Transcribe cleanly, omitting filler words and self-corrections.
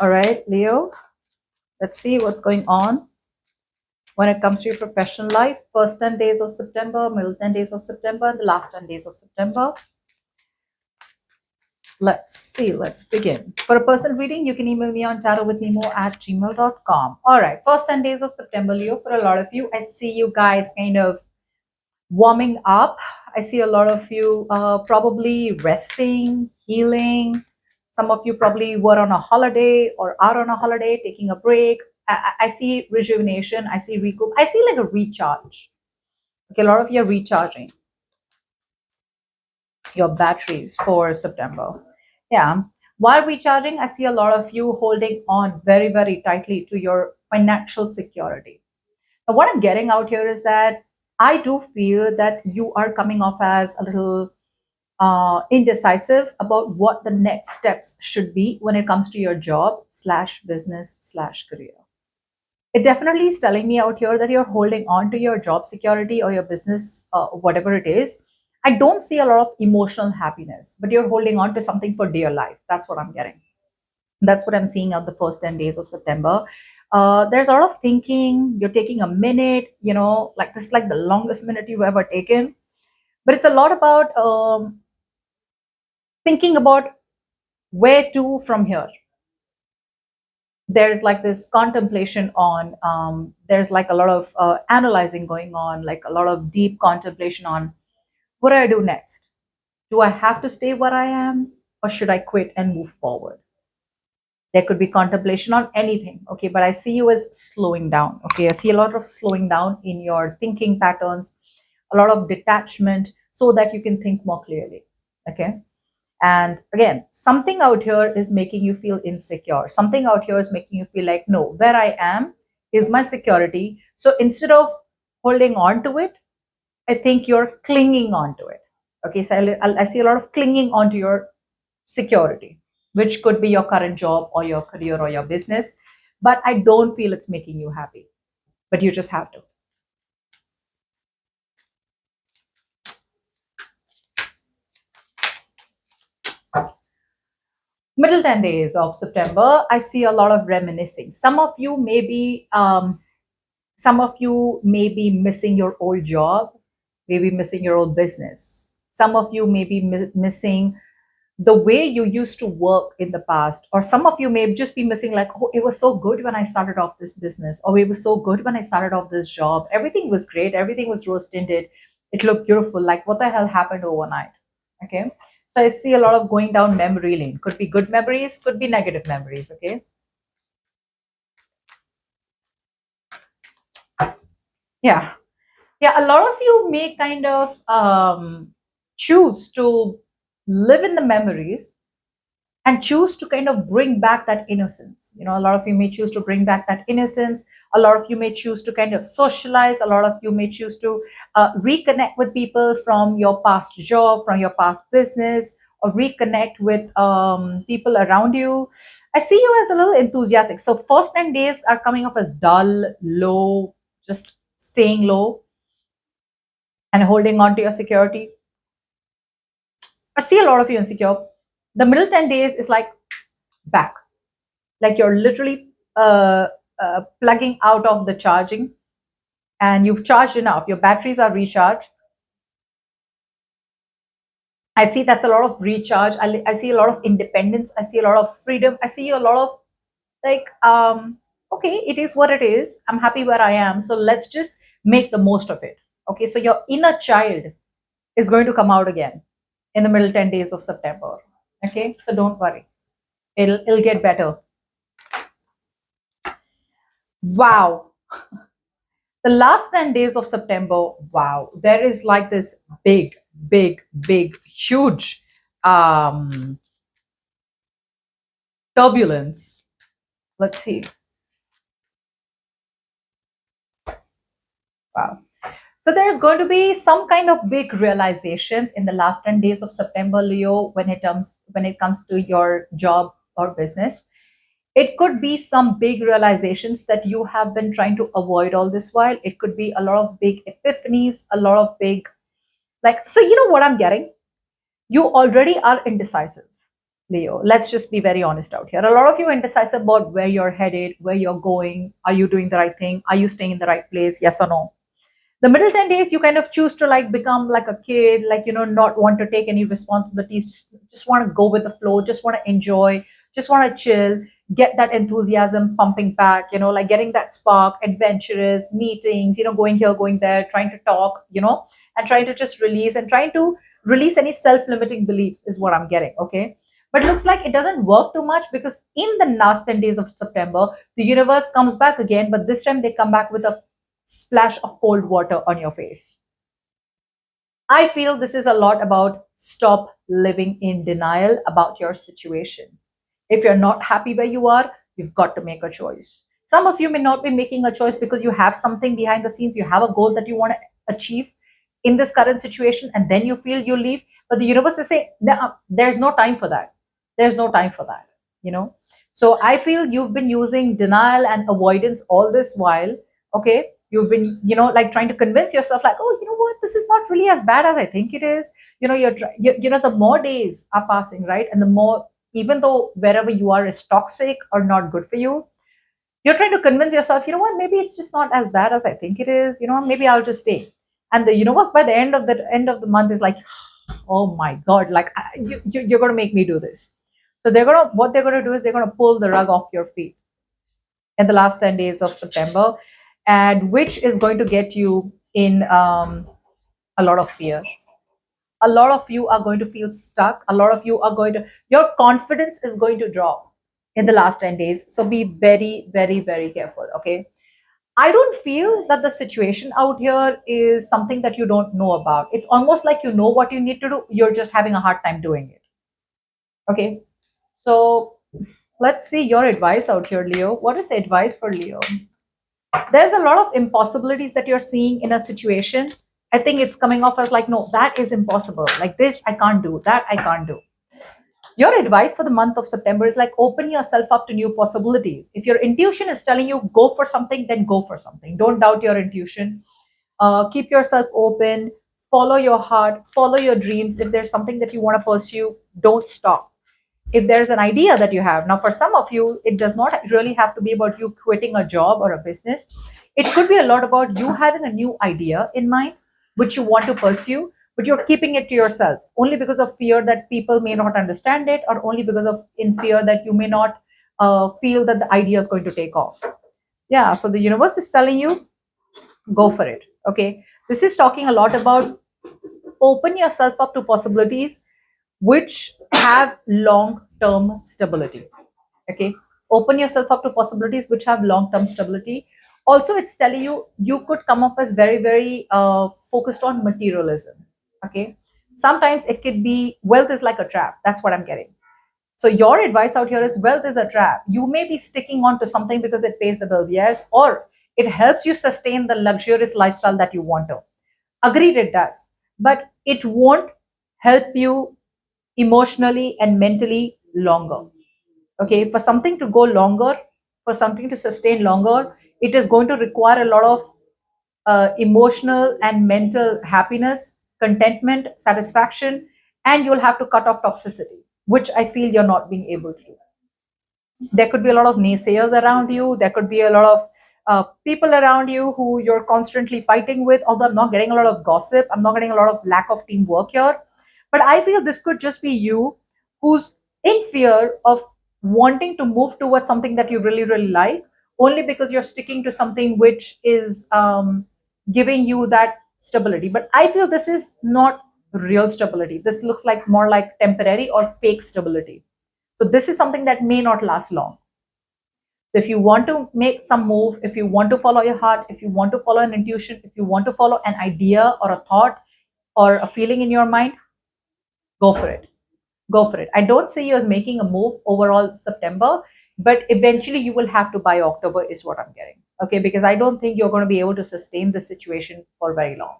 All right, Leo, let's see what's going on when it comes to your professional life. First 10 days of September, middle 10 days of September, and the last 10 days of September. Let's see, let's begin. For a personal reading, you can email me on tarotwithnemo@gmail.com. All right, first 10 days of September, Leo, for a lot of you, I see you guys kind of warming up. I see a lot of you probably resting, healing. Some of you probably were on a holiday or are on a holiday, taking a break. I see rejuvenation. I see recoup. I see like a recharge. Okay, a lot of you are recharging your batteries for September. Yeah. While recharging, I see a lot of you holding on very, very tightly to your financial security. Now, what I'm getting out here is that I do feel that you are coming off as a little indecisive about what the next steps should be when it comes to your job slash business slash career. It definitely is telling me out here that you're holding on to your job security or your business, whatever it is. I don't see a lot of emotional happiness, but you're holding on to something for dear life. That's what I'm getting. That's what I'm seeing out the first 10 days of September. There's a lot of thinking. You're taking a minute, like this is like the longest minute you've ever taken. But it's a lot about thinking about where to from here. There's like this contemplation on, there's like a lot of analyzing going on, like a lot of deep contemplation on what do I do next? Do I have to stay where I am or should I quit and move forward? There could be contemplation on anything, okay, but I see you as slowing down. Okay, I see a lot of slowing down in your thinking patterns, a lot of detachment so that you can think more clearly. Okay, and again, something out here is making you feel insecure. Something out here is making you feel like, no, where I am is my security. So instead of holding on to it, I think you're clinging on to it. Okay, so I see a lot of clinging onto your security, which could be your current job or your career or your business. But I don't feel it's making you happy. But you just have to. Middle 10 days of September, I see a lot of reminiscing. Some of you may be missing your old job, maybe missing your old business. Some of you may be missing the way you used to work in the past, or some of you may just be missing like, oh, it was so good when I started off this business, or it was so good when I started off this job. Everything was great, everything was rose tinted, it looked beautiful. Like, what the hell happened overnight? Okay, so I see a lot of going down memory lane. Could be good memories, could be negative memories. Okay, yeah. Yeah, a lot of you may kind of choose to live in the memories and choose to kind of bring back that innocence. A lot of you may choose to bring back that innocence. A lot of you may choose to kind of socialize. A lot of you may choose to reconnect with people from your past job, from your past business, or reconnect with people around you. I see you as a little enthusiastic. So first 10 days are coming off as dull, low, just staying low and holding on to your security. I see a lot of you insecure. The middle 10 days is like back, like you're literally plugging out of the charging and you've charged enough. Your batteries are recharged. I see that's a lot of recharge. I see a lot of independence. I see a lot of freedom. I see a lot of like, okay, it is what it is. I'm happy where I am. So let's just make the most of it. Okay, so your inner child is going to come out again in the middle 10 days of September. Okay, so don't worry. It'll get better. Wow. The last 10 days of September, wow, there is like this big, big, big, huge um, turbulence. Let's see. Wow. So there's going to be some kind of big realizations in the last 10 days of September, Leo, when it comes to your job or business. It could be some big realizations that you have been trying to avoid all this while. It could be a lot of big epiphanies, a lot of big, like, so you know what I'm getting? You already are indecisive. Leo, let's just be very honest out here. A lot of you are indecisive about where you're headed, where you're going. Are you doing the right thing? Are you staying in the right place? Yes or no? The middle 10 days, you kind of choose to like become like a kid, like, not want to take any responsibilities, just want to go with the flow, just want to enjoy, just want to chill, get that enthusiasm pumping back, like getting that spark, adventurous meetings, going here, going there, trying to talk, and trying to just release and trying to release any self-limiting beliefs is what I'm getting. Okay. But looks like it doesn't work too much, because in the last 10 days of September, the universe comes back again, but this time they come back with a splash of cold water on your face. I feel this is a lot about stop living in denial about your situation. If you're not happy where you are, you've got to make a choice. Some of you may not be making a choice because you have something behind the scenes, you have a goal that you want to achieve in this current situation, and then you feel you leave. But the universe is saying, "Nah, there's no time for that. There's no time for that. You know? So I feel you've been using denial and avoidance all this while. Okay. You've been, like trying to convince yourself, like, oh, you know what, this is not really as bad as I think it is. The more days are passing, right? And the more, even though wherever you are is toxic or not good for you, you're trying to convince yourself, you know what, maybe it's just not as bad as I think it is. Maybe I'll just stay. And the universe by the end of the month is like, oh my god, like you're going to make me do this. So what they're going to do is they're going to pull the rug off your feet in the last 10 days of September, and which is going to get you in a lot of fear. A lot of you are going to feel stuck. A lot of you are going to, your confidence is going to drop in the last 10 days. So be very, very, very careful. Okay. I don't feel that the situation out here is something that you don't know about. It's almost like you know what you need to do. You're just having a hard time doing it. Okay. So let's see your advice out here, Leo. What is the advice for Leo? There's a lot of impossibilities that you're seeing in a situation. I think it's coming off as like, no, that is impossible. Like this, I can't do. That I can't do. Your advice for the month of September is like open yourself up to new possibilities. If your intuition is telling you go for something, then go for something. Don't doubt your intuition. Keep yourself open. Follow your heart. Follow your dreams. If there's something that you want to pursue, don't stop. If there's an idea that you have, now for some of you it does not really have to be about you quitting a job or a business. It could be a lot about you having a new idea in mind which you want to pursue, but you're keeping it to yourself only because of fear that people may not understand it, or only because of in fear that you may not feel that the idea is going to take off. Yeah, so the universe is telling you go for it. Okay, this is talking a lot about open yourself up to possibilities which have long term stability. Okay, open yourself up to possibilities which have long term stability. Also, it's telling you you could come up as very, very focused on materialism. Okay, sometimes it could be wealth is like a trap. That's what I'm getting. So your advice out here is wealth is a trap. You may be sticking on to something because it pays the bills, yes, or it helps you sustain the luxurious lifestyle that you want to. Agreed, it does, but it won't help you emotionally and mentally longer. Okay, for something to go longer, for something to sustain longer, it is going to require a lot of emotional and mental happiness, contentment, satisfaction, and you'll have to cut off toxicity, which I feel you're not being able to do. There could be a lot of naysayers around you. There could be a lot of people around you who you're constantly fighting with. Although I'm not getting a lot of gossip, I'm not getting a lot of lack of teamwork here. But I feel this could just be you who's in fear of wanting to move towards something that you really, really like, only because you're sticking to something which is giving you that stability. But I feel this is not real stability. This looks like more like temporary or fake stability. So this is something that may not last long. So if you want to make some move, if you want to follow your heart, if you want to follow an intuition, if you want to follow an idea or a thought or a feeling in your mind, go for it. Go for it. I don't see you as making a move overall September, but eventually you will have to by October, is what I'm getting. Okay, because I don't think you're going to be able to sustain this situation for very long.